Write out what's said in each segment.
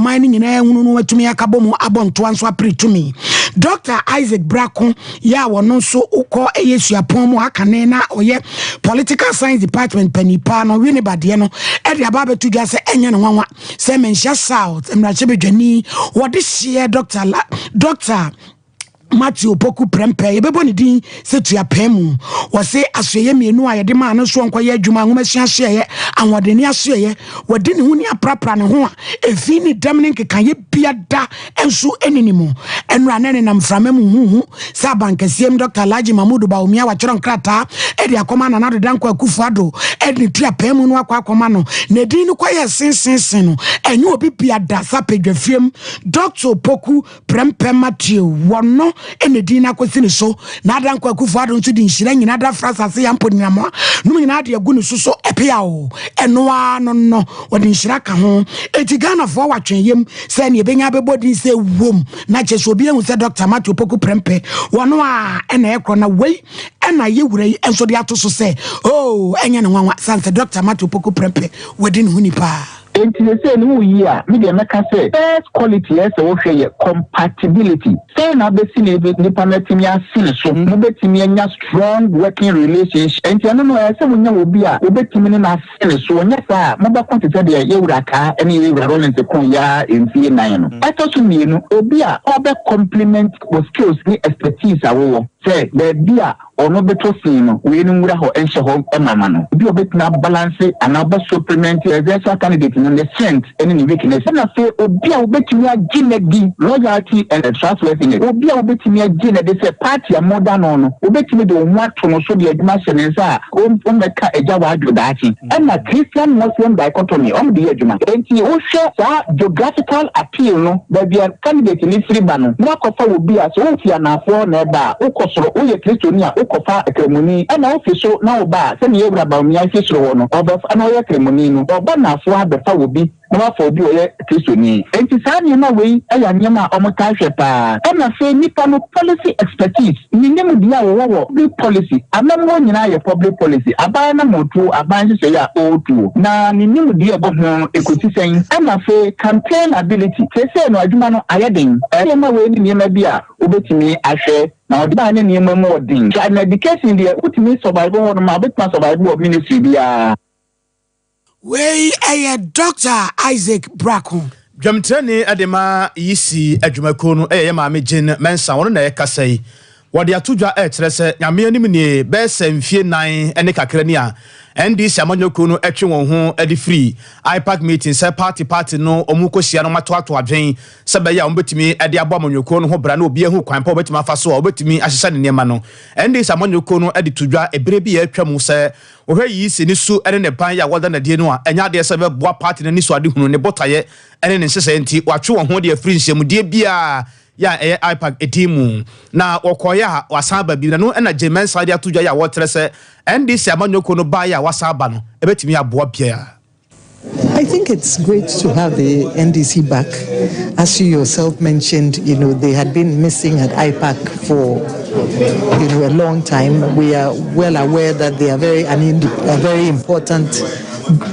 mining in air to me a cabomo abon to answer pre to me. Dr. Isaac Bracon, ya no so uko eyesia pomo akanena oye political science department penny pan or winibadiano Eddie Ababe to just say enyan one Semensha South and Rachebejani what this year Dr. Matthew Poku Prempe, Ebony Dean said to your pemu, was say as ye me no I demand no swan quiet Juma share and what the near share, what didn't unia prapra and hoa, a fini Dominic can ye be a da and so anymore, and ran in am from Emu, Saban Kassim Dr. Laji Mamudu Baumia, Watron Krata, Edia command another Danko Kufado, Edni Tria Pemu no Aquamano, Nedino quiet sin, and you will be a da sapage film, Dr. Poku Prempe Matthew, one no. Ene dina kwesini so na adan kwa kufado nso di nhira nyina da frasa se yampo nyama no nyina de agu ne so epia o eno no wodi nhira ka ho eti Ghana fo watwen yem se ne benya bebodi se wom na cheso obi ehun se Dr. Matthew Poku Prempe wono a ena ekro na wei ena ye wura yi enso de ato so se oh enye ne nwanwa sanse Dr. Matthew Poku Prempe wodi ne huni pa. Enti say no year media meka say first quality is wo compatibility say na be see nipa metimi asine so mo betimi anya strong working relationship enti ano no say wo nya obi a wo betimi ne na asine so nya sa mo ba kwantete de ye wura ka ene ye wura rollent kon ya enfie nan no eto so mienu obi a obe complement with skills ni expertise awo say the bia ono beto sino we no wura ho enche ho emama no bi obetina balance and aba supplement exercise candidate in the strength and in the weakness na say obi a obetimi agine di loyalty and trustworthiness obi a obetimi agine de say party a modern no obetimi de onwa to no so de adwuma hyenensa o meka eja wa adwodachi and na Christian Muslim dichotomy on the adwuma enti o hwe sa geographical appeal no da bia candidate ni free ba no na kofa obi a so ofia na afo na eba ukosoro oye Kristoni a ukofa kremoni na ofiso na oba se ne yewura ba mi afisoro wo no oba na oye kremoni no oba na afo abefa obi na for bi oye Kristoni enti sa ne na wei aya nyema omota hwe pa na fe nipa no policy expertise ni nemu dia wo public policy amamo nyina ye public policy aba na motu aba nse ya otu na ni nemu dia bo ho ekotisen na fe campaign ability se no adwuma no ayeden na wei ni nyema bi a obetimi ahwe now the man in more thing. And education there, put me survival on my bit survival of ministry there. We a Dr. Isaac Bracon. Jamtani adema yisi adwumakono ma mejin mensa wono na ekasai. Wode atudwa etrese nyame anim ni be semfie nan ene kakra ni a NDC amanyoko no etwe won ho edi free IPAC meeting say party no omukosia no matoato adwen se be ya ombetimi edi abo amanyoko no ho bra na obi ehu kwan pa obetimi afaso obetimi ahyehye ne nema no NDC amanyoko no edi tudwa ebere bi ya atwa mu se ohwe yi se ni su ene ne ban ya woda na die no a enya de se be boa party na ni so ade hunu ne botaye ene ne nsese enti watwe won ho de free nhyem die bia ya IPAC etimu na okoya wasaba bi no na Jemen Saudi atudwa ya wotrese NDC amanyoko no ba ya wasaba no ebetimi aboa bia. I think it's great to have the NDC back. As you yourself mentioned, they had been missing at IPAC for, a long time. We are well aware that they are very important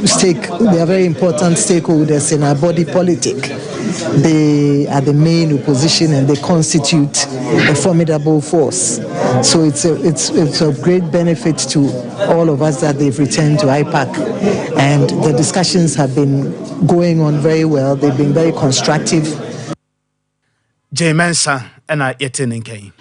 stakeholders in our body politic. They are the main opposition and they constitute a formidable force. So it's a great benefit to all of us that they've returned to IPAC. And the discussions have been going on very well. They've been very constructive. Jemensa ena yeteninkai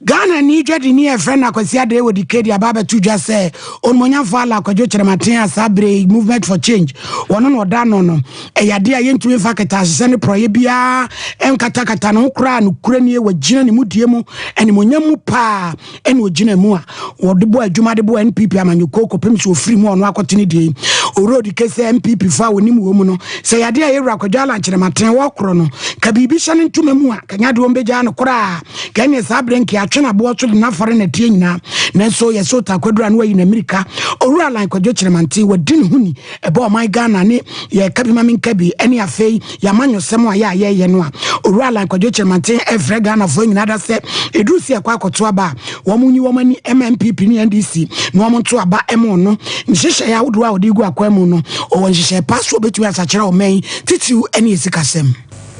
Ghana ni dwedi ni efre na kwasi ade wodi kedi ababa tudwa se onmonya fala kwadwo kyerematen asabre movement for change wono no da no eyade a yentu fa kata hye ne proye bia enkatakata no kura no kura ni wagina ne mudie mu ene monyamu pa ene ogina mu a wode bo adwuma de bo NPP amanyoko kopem so free mu ono akotene die orodi kese MPP fa woni mu wo mu no se yade a yewura kwadwo ala kyerematen wo kro no ka bibi hye ne ntuma mu a kanya de ombeja no kura kanya sabre nki atwena bo so na fore na tie nyina na so ye so takwadura no yi na America orura lan kwadwo kyerematen wadini huni ebe o my Ghana ne ye kabi mami kabi ene afei ya manyo semo a ye no a owura la kwadwo chairman every Ghana for nyina say edu si akwa akoto aba womu nyi womani MMPP ni NDC no womu to aba emo no nhihye ya wodo a wodi gu akwa emu no o nhihye paso betu asakira o men titiu ene esikasem.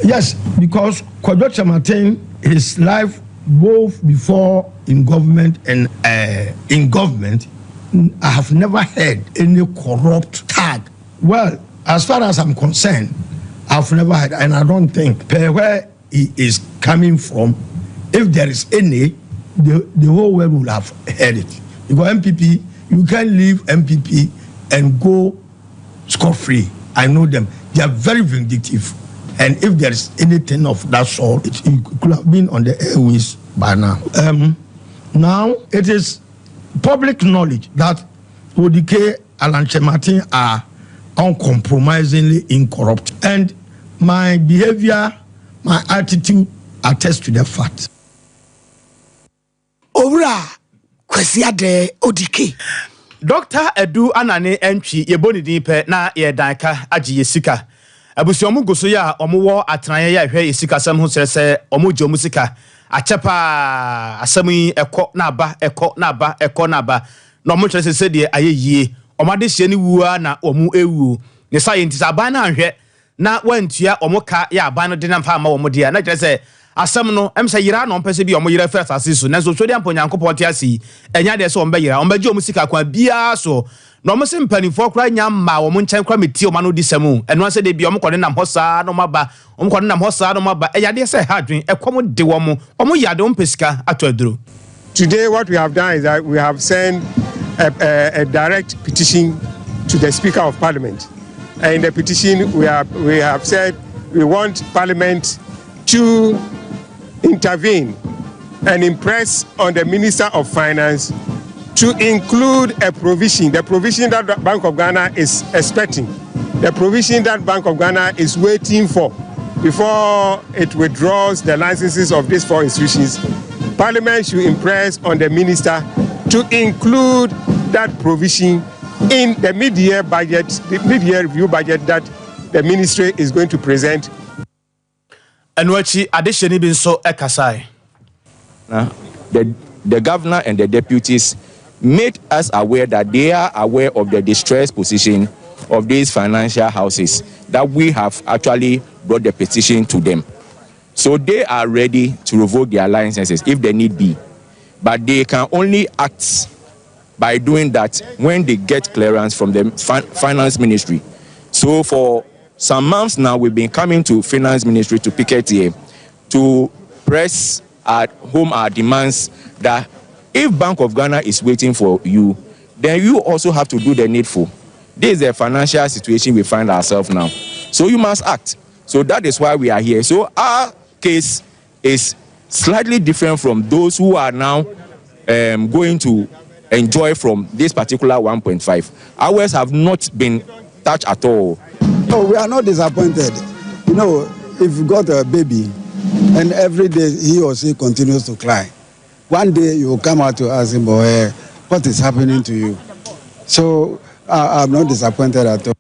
Yes, because Kwadwo Chairman, his life both before in government and in government, I have never heard any corrupt tag. Well, as far as I'm concerned, I've never had, and I don't think where he is coming from, if there is any, the whole world will have heard it. Because MPP, you can't leave MPP and go scot-free. I know them. They are very vindictive. And if there is anything of that sort, it could have been on the airways by now. Now, it is public knowledge that Odike and Chairman are uncompromisingly incorrupt. And my behavior, my attitude attest to the fact. Owura Kwesi Ade Odike. Dr. Edu Anane Entry yeboni dipe na ye danka aji yesika. Abusiomu goso ya omuwo atranye ya hwe yesika sam ho serese omujo musika achepa asami eko na aba na omu kyerese se de ayeyie omade hye ni wuwa na omu ewu ne scientist aban na hwe na wantua omuka ya aban no de na mfa ma omu de na kyerese asam no emse yira no mpese bi omu yira first asisu na so so de ampo nyankopon te asi enya de so omba yira ombaji omusika kwa bia so no mo se mpanifo kra nya ma wo mo nchen kra meti o ma no disemu eno ase de bi o mo kode nam hosa no maba o mo kode nam hosa no maba e yade se hadwen e komo de wo mo yade o mpesika ato aduro. Today what we have done is that we have sent a direct petition to the Speaker of Parliament. And in the petition we have said we want Parliament to intervene and impress on the Minister of Finance to include a provision, the provision that the Bank of Ghana is expecting, the provision that Bank of Ghana is waiting for before it withdraws the licenses of these four institutions. Parliament should impress on the minister to include that provision in the mid-year budget, the mid-year review budget that the ministry is going to present. And what she additionally been so ekasai. The governor and the deputies made us aware that they are aware of the distressed position of these financial houses, that we have actually brought the petition to them. So they are ready to revoke their licenses if they need be. But they can only act by doing that when they get clearance from the finance ministry. So for some months now, we've been coming to finance ministry to picket here to press at home our demands that if Bank of Ghana is waiting for you, then you also have to do the needful. This is the financial situation we find ourselves now. So you must act. So that is why we are here. So our case is slightly different from those who are now going to enjoy from this particular 1.5. Ours have not been touched at all. No, we are not disappointed. You know, if you got a baby and every day he or she continues to cry, one day you will come out to ask him, boy, what is happening to you? So I'm not disappointed at all.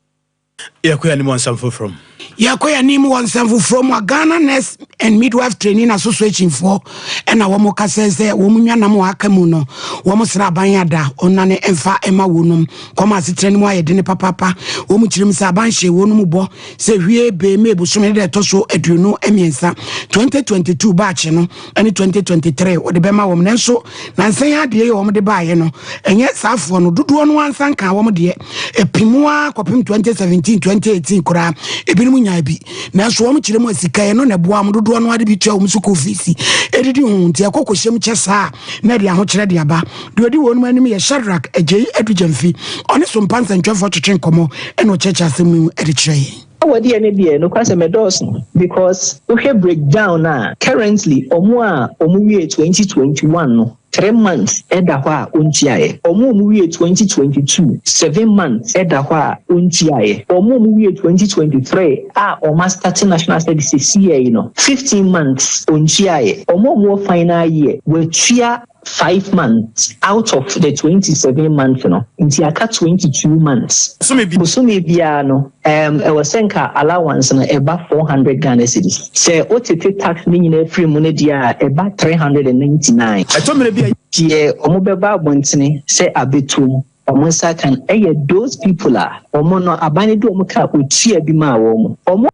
Yakoya nimu wansamfu from Ghana Nurse and Midwife Training Association for and a womoka says there womunya na mo akamuno womo sra banyada onane emfa ema wonum koma se training wa yede ne papa womu chirim sa banhye wonum bo se hwie be me busome de toso aduonu emiensa 2022 batch no and 2023 wo de bema wom nenso nansan ya de wom de baaye no enye saafo no dodo no ansan kan wom de epimua kopim 2017 2018 kura ebinim bi na so wom kiremu asikae no ne boa dodo no ade bi tua wom suko ofisi edidi hu ntia kokohyem kyesa na de ahokere de aba de odi wonum anim ye Shadrack Ejei Adujamfi one so mpansa ntwefo twetwen komo eno checha asemu ede kire Wadi ene die no kwase medos because we breakdown na currently omu 2021 no 3 months eda hwa ontiaye omu 2022 7 months eda hwa ontiaye omu 2023 o starting national services year 15 months ontiaye omu final year we tua 5 months out of the 27 months, into aka 22 months. So maybe no, was senka allowance about 400 Ghana cedis. Say, OTT tax meaning free money dia about 399. I told me be a omobeba bontini say abetum. Omonsa can those people are omono abani do omuka utia bima womo.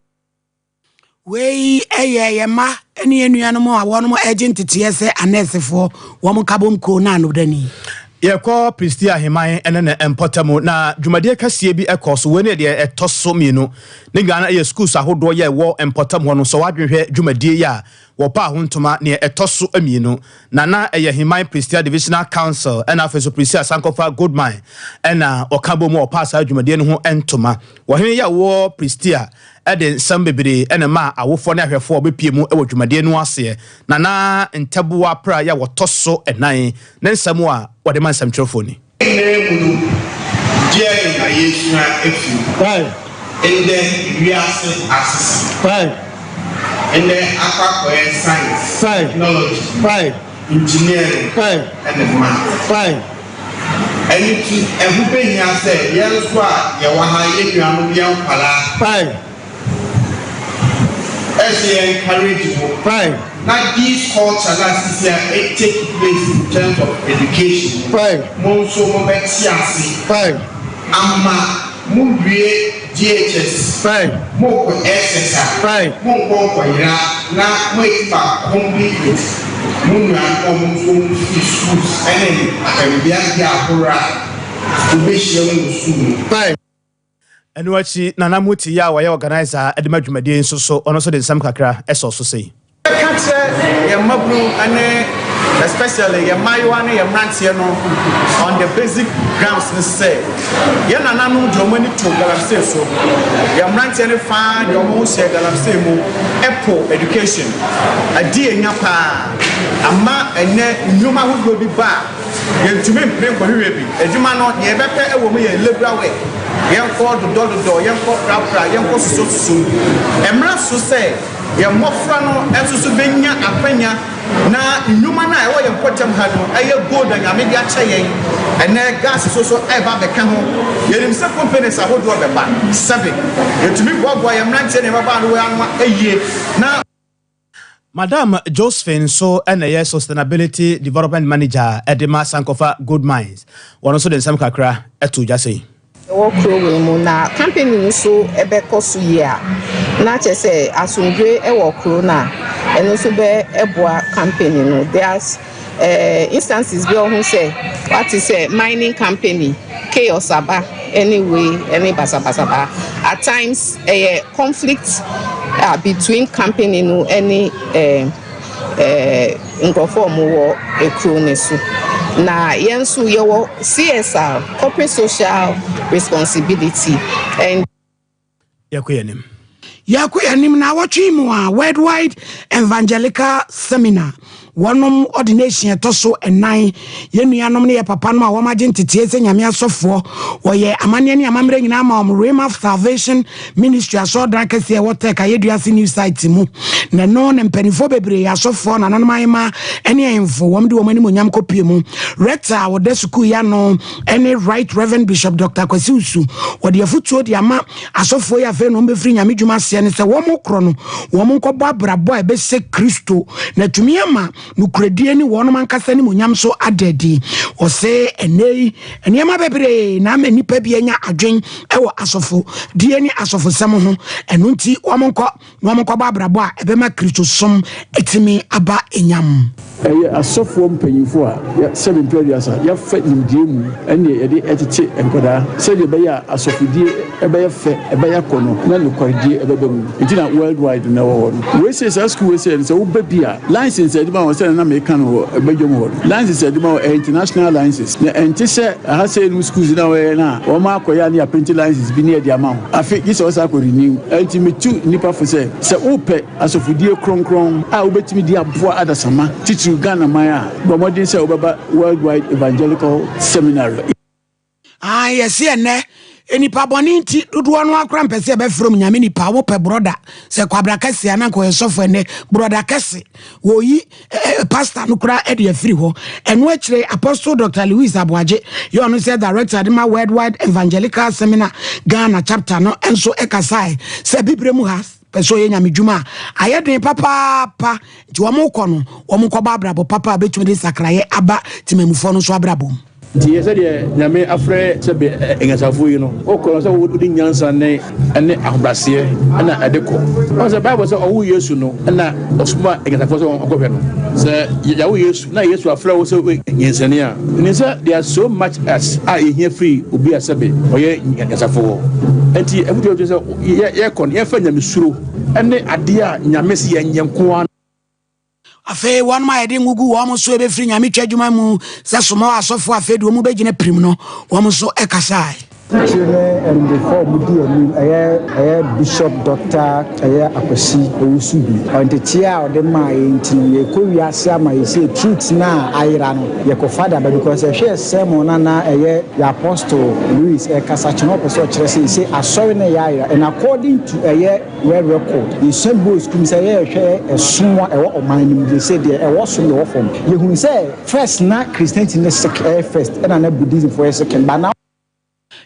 Wey ma eni enuanom a wonom agent tiese anesefo wom kabom ko na no dani ye ko Pristia Heman ene ne empotamo na dwumade kasie bi ekoso we ne de etoso mienu ne Ghana ye schools ahodo ye wo empotamo no so wadwehwe dwumade ya wo pa hontoma ne etoso amienu na eye Heman Pristia Divisional Council ena afeso Pristia Sankofa Goodman ena okabom o pass dwumade no ho entoma wo hen ya wo Pristia eden sambebere ena ma awofo ne ahwefo obepiemu ewo dwumade no ase na nteboa pra ya wotoso enan ne nsamo a wode man sam trofoni right in the reason access right in the aqua science right technology right engineering right and the math right and you everybody here say yes what you want to get you am young pala right as they encourage you right now this culture that is here it take place in terms of education right more so more science right ama mu wie DHS right mo ko SSR right mo ko ira na mo ifa complete mo na mo schools ene akabia dia akora ubeshia mo school right enwachi nana muti ya wa organizer edema dwumade nso so ono so de nsam kakra eso so sei cancer your mabru and especially your maywane your mrantie no on the basic grounds ne say ya nana no jomani to galapse so your mrantie ne fa your mo se galapse mu apple education adi enya pa ama ene nyuma ho bi ba yentumi mpre ko hwe bi adwuma no ye bepe ewo mu ye liberal way yenko do yenko pra yenko so emra so say ye mofra no enso benya apanya na nyuma na ewo ye potem ha no eye gold anya me dia cheyen ene gas so eba be ka ho yerim se companies ahodo be ba 7 yetumi bobo ye mrante ne baba no anwa eye na Madam Josephine so ene sustainability development manager Edema Sankofa Good Minds one so den sam kakra eto jase work program na campaign so ebeko so year na chese asundwe e work na eno so be eboa campaign no there's instances we who say what is a mining company chaos aba anyway any basa at times a conflict between company no any ngofo mo e krone so na yensu yewo CSR corporate social responsibility and yakuyanim na watchimu a worldwide evangelical seminar wonom ordination toso enan yenuanom ne ye papa no a womaje ntetie se nyame asofo woye amane ne amamre nyina ma Rema Salvation Ministry aso drakese wote ka yeduase new site mu na no ne mpanifo bebre asofo na nanom ma ene enfo womde womani monyam kopie mu rector wode school ya no ene right reverend bishop Dr. Kwasiusu wode afutuo de ama asofo ya fe no mbefri nyame dwuma se ne se womo kro no womo nkobɔ abrabɔ ebe se Kristo na tumi ama nukredie ni wono mankasa ni munyam so adedi o se enei eniema bebre na ma nipa bi anya adwen ewo asofo die ni asofo sem ho eno nti womonko ba brabo a ebema Kristo som etimi aba enyam asofo mpanyifo a 7 period ya fa nimdie mu ene yede etete enkoda se de be ya asofodie ebe ya fe ebe ya kono na nokwadie ebe be mu ntina worldwide na wo we say school we say so wo be a license edi ma wo say na me kan wo ebe jom wo license edi ma international license na enti se ha say no schools na we na wo ma akoya na printing license bi na edi ama afi gi se wo sa ko renew enti me tu nipa fo se wo pe asofodie kronkron a wo betimi di aboa adasama titu Ghana Maya, but say about worldwide evangelical seminar. Yes, ne enipa boni nti dodo no akra mpese be from nyame nipa wo pe brother se kwabra kase ana ko yesofo ne brother kase wo yi pastor no kra e de afiri ho eno akire apostle Dr. Louis Aboaje you know say director Adima Worldwide Evangelical Seminar Ghana chapter no enso ekasai se bibre mu has peso ye nyame djuma ayeden papa nti wo mo kɔ no wo mo kɔ ba brabo papa betumi de sakraye aba timemufo no so abrabo nti yɛ sɛ deɛ nyame afrɛ sɛ be engasafo yi no wokɔ sɛ wodi nyansa ne ahobraseɛ ɛna ɛde kɔ ɔn sɛ bible sɛ ɔwo yesu no ɛna ɔsoma engasafo sɛ ɔkɔhwɛ no sɛ yɛwo yesu na yesu afrɛ wo sɛ nyansani a ne sɛ there are so much as a yɛhia free obi a sɛ be ɔyɛ engasafo wɔ nti ɛfutu sɛ yɛkɔ no yɛmfa nyamesuro ɛne adeɛ a nyame sɛ yɛnyɛ nko afe one ma yede ngugu wo mo so ebe firi nyame twadwuma mu se somo asofo afe de wo mu begina prim no wo mo so ekasai and before Mudi Bishop Dr. Akwasi Owusubi on the chair of the mind ye ko wiase ama ye say truth na ayira no ye ko father because e hwe sermon na ya apostle Louis Kasachino person kire say asori na ya ayira and according to word record the symbols kum say ye hwe esunwa e wo oman nim they say there e wo so ye wo form ye hu say first na Christianity na first and na Buddhism for second but now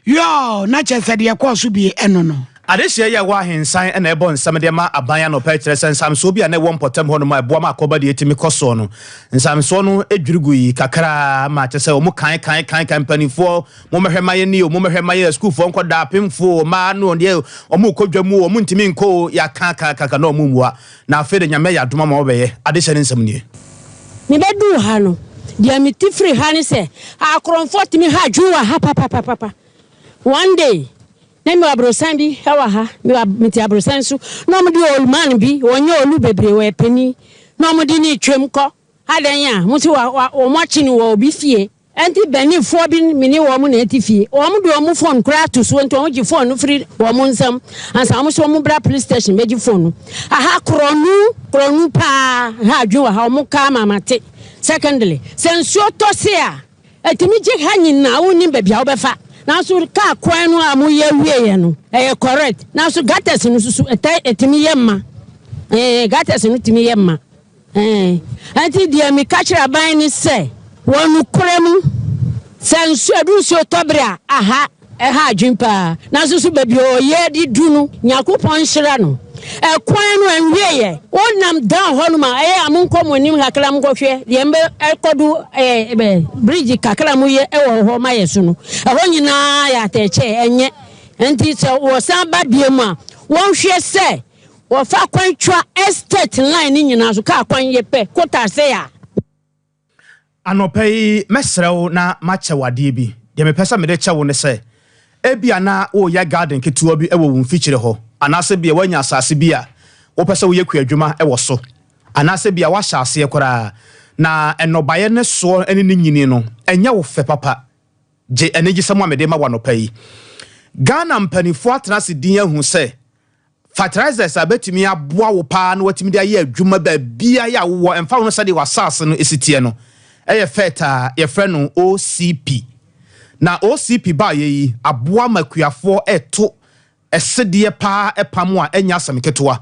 yo na chese de course bi eno no adehye ye wa hensan na ebo nsam de ma aban no pa kire sensam so bi na won potem ho no ma ebo ma akoba de etimi koso no nsam so no edwurugu yi kakra ma chese o mu kan company fo mo mehwe maye ni o mo mehwe maye school fo nko da pemfo ma no de o mu kodwa mu o mu ntimi nko ya kaka na o mu muwa na afi de nyame ya doma ma obeye adehye ne nsam ni mi bedu ha no de mi tifri ha ni se akronfo timi ha dwuwa ha papa one day na mi abrosan bi hawa ha mi ti abrosan so no mo di old man bi wonye olu bebre we pani no mo di ni twem ko adan ya mo ti wa o mo chi ni wo obi fie enti bani fo bi mi ni wo mo na eti fie wo mo do mo phone kra to so enti wo gi phone no free wo mo nsam ansa mo so mo bra police station me gi phone no aha kronu pa ha adwo ha mo ka mamate secondly sensuo to se a etimi gi ha nyina wo ni bebia wo befa now so ka kwan no amu ye wie no correct now so gates no so etimi yemma gates no timi yemma anti dia mi ka kira ban ni se wonu koremu sensu adu so tobra aha ha adwimpa now so baby o ye di dunu nyakopon hira no kwan no anwie ye wonam down ho ma amunkom onim kakra mkohwe de mbe ekodu bridge kakra mu ye wo ho ma yesu no ho nyina ya teche enye enti so wo san ba biem a won hwe se wo fa kwan twa estate line ni nyina so ka kwan ye pe kota se ya anopai mesrew na machewade bi de me pesa me de chewo ne se ebia na wo ya garden ketuwa bi ewo won fichire ho anase bia wanya asase bia wo pesa wo yekua adwuma ewo so anase bia wa hyase ekora na enobaye ne so eni ne nyini no enya wo fe papa je enegi samu amede ma wanopai Ghana mpanifo atrase din ahu se fertilizers abetimi aboa wo pa na watimi de aye adwuma ba bia ya wo emfa wo sade wasase no esitie no eye feta ye frɛ no OCP na OCP ba ye aboa makuafo eto esede pa epam a enya asamketoa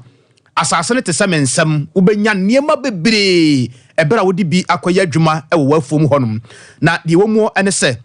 asase ne tesamensam ubenya niema bebre ebera wodi bi akoya adwuma ewo wafom honom na de womu ene se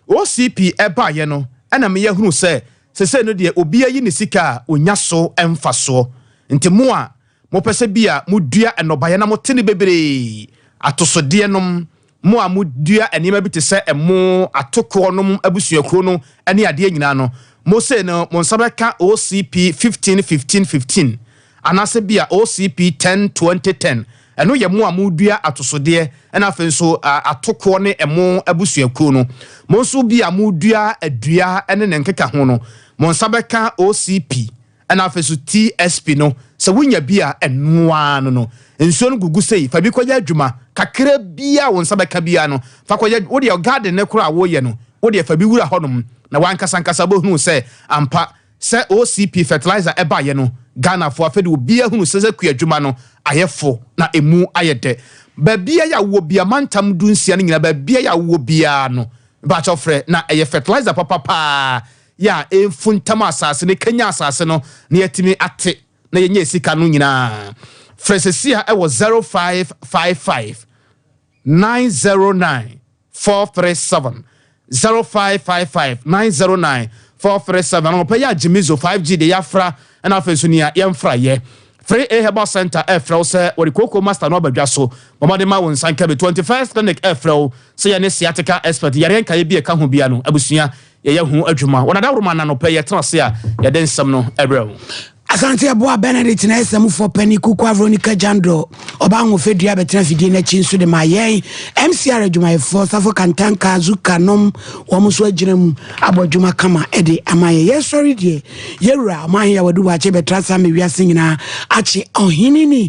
OCP eba ye no ena me yehunu se sese no de obi ayi ne sika onya so emfa so nti mo a mo pese bia modua enobaye na motene bebre atosode nom mo a modua enima bi te se emo atoko nom abusuakuo no ene ade nyina no mo se no mo nsabeka OCP 15 anase bia OCP 10 eno ye mo a modua atosode ena afenso atoko ne emo abusuakuo no mo so bia modua adua ene ne nkeka ho no mo nsabeka OCP ena afenso TSP no se wonya bia enoa no ensuo no gugu sei fa bi koya adwuma kakra bia wo nsabeka bia no fa koya wo de garden ne kura wo ye no wo de fa bi wura honom na wankasa bohunu se ampa se OCP fertilizer eba ye no Ghana fo afede obi ahunu se kua adwuma no ayefo na emu ayede ba bia ya wo bia mantam dunsia no nyina ba bia ya wo bia no ba chofre na eye fertilizer papa ya emfuntama asase ne Kenya asase no na yetimi ate na yenye sika no nyina fresesia e wo 0555 909 437 0555 909 437 no pe ya Jimizo 5G de yafra na afenso ni ya yemfra ye Free Herbal Center Efrel say wori koko master no badwa so mama de ma won sanka be 21st clinic Efrel say ya ne sciatica expert yare nka ye bi e ka ho bia no abusua ye hu adwuma wona da roma na no pe ye trase a ye de nsam no ebrel Asante Aboa Benedict na esemu for penny kuku Veronica Jando oba ngo fedua betena fidie na chi nso de mayen MCR adwuma e for safo kantanka zukanom wo muso agyinam abodwuma kama ede amaye ye sorry de yewura amaye ya wadu wa che betra sa me wiase nyina ache ohinini